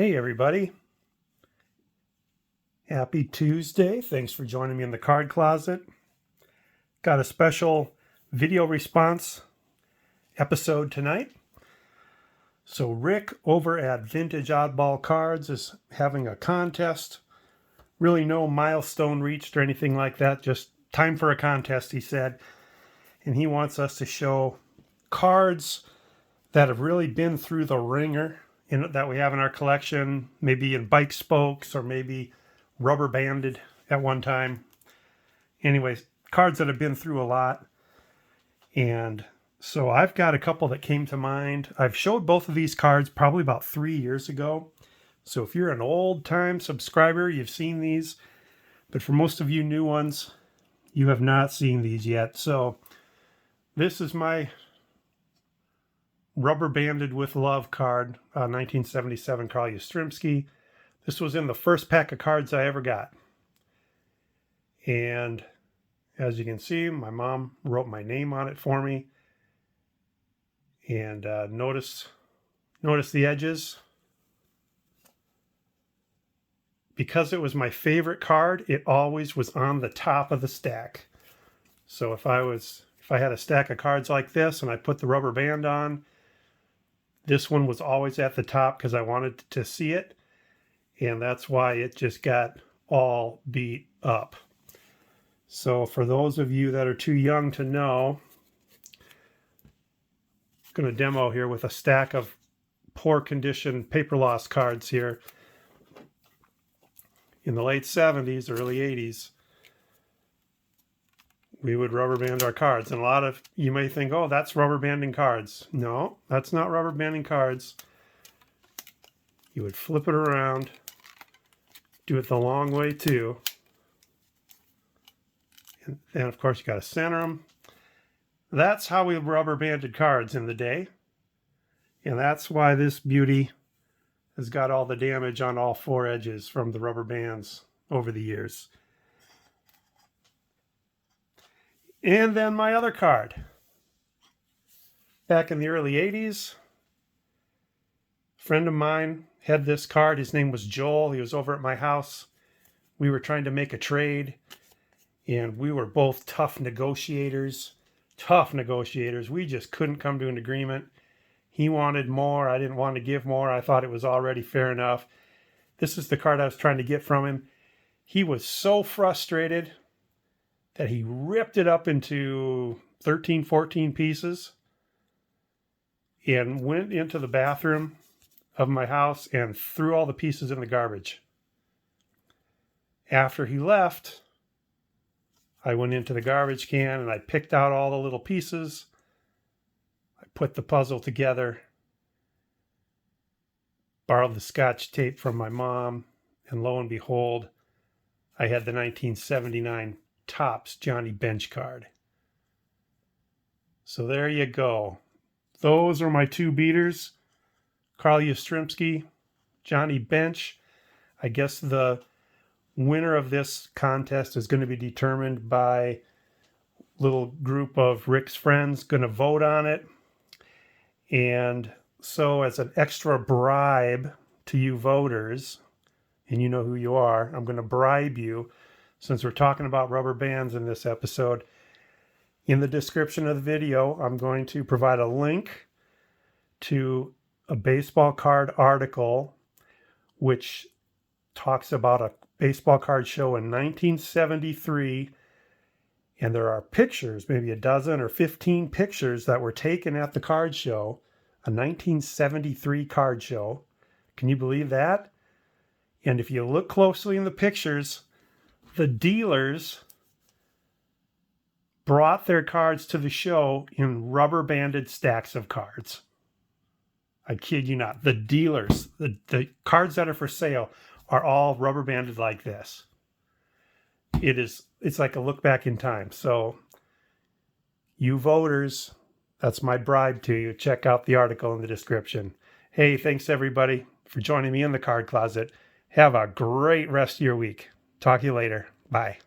Hey everybody, happy Tuesday. Thanks for joining me in the card closet. Got a special video response episode tonight. So Rick over at Vintage Oddball Cards is having a contest. Really no milestone reached or anything like that, just time for a contest, he said. And he wants us to show cards that have really been through the ringer that we have in our collection, maybe in bike spokes or maybe rubber banded at one time. Anyways, cards that have been through a lot. And so I've got a couple that came to mind. I've showed both of these cards probably about 3 years ago. So if you're an old time subscriber, you've seen these. But for most of you new ones, you have not seen these yet. So this is my Rubber Banded with Love card, 1977 Carl Yastrzemski. This was in the first pack of cards I ever got. And as you can see, my mom wrote my name on it for me. And notice the edges. Because it was my favorite card, it always was on the top of the stack. So if I had a stack of cards like this and I put the rubber band on, this one was always at the top because I wanted to see it. And that's why it just got all beat up. So for those of you that are too young to know, I'm going to demo here with a stack of poor condition paper loss cards here. In the late 70s, early 80s, we would rubber band our cards. And a lot of you may think, oh, that's rubber banding cards. No, that's not rubber banding cards. You would flip it around, do it the long way too. And then, of course, you got to center them. That's how we rubber banded cards in the day. And that's why this beauty has got all the damage on all four edges from the rubber bands over the years. And then my other card. Back in the early 80s, a friend of mine had this card. His name was Joel. He was over at my house. We were trying to make a trade, and we were both tough negotiators. We just couldn't come to an agreement. He wanted more. I didn't want to give more. I thought it was already fair enough. This is the card I was trying to get from him. He was so frustrated that he ripped it up into 13, 14 pieces and went into the bathroom of my house and threw all the pieces in the garbage. After he left, I went into the garbage can and I picked out all the little pieces. I put the puzzle together, borrowed the Scotch tape from my mom, and lo and behold, I had the 1979 Topps Johnny Bench card. So there you go. Those are my two beaters. Carl Yastrzemski, Johnny Bench. I guess the winner of this contest is going to be determined by a little group of Rick's friends going to vote on it. And so as an extra bribe to you voters, and you know who you are, I'm going to bribe you. Since we're talking about rubber bands in this episode, in the description of the video, I'm going to provide a link to a baseball card article which talks about a baseball card show in 1973. And there are pictures, maybe a dozen or 15 pictures that were taken at the card show, a 1973 card show. Can you believe that? And if you look closely in the pictures, the dealers brought their cards to the show in rubber banded stacks of cards. I kid you not. The dealers, the cards that are for sale are all rubber banded like this. It's like a look back in time. So you voters, that's my bribe to you. Check out the article in the description. Hey, thanks everybody for joining me in the card closet. Have a great rest of your week. Talk to you later. Bye.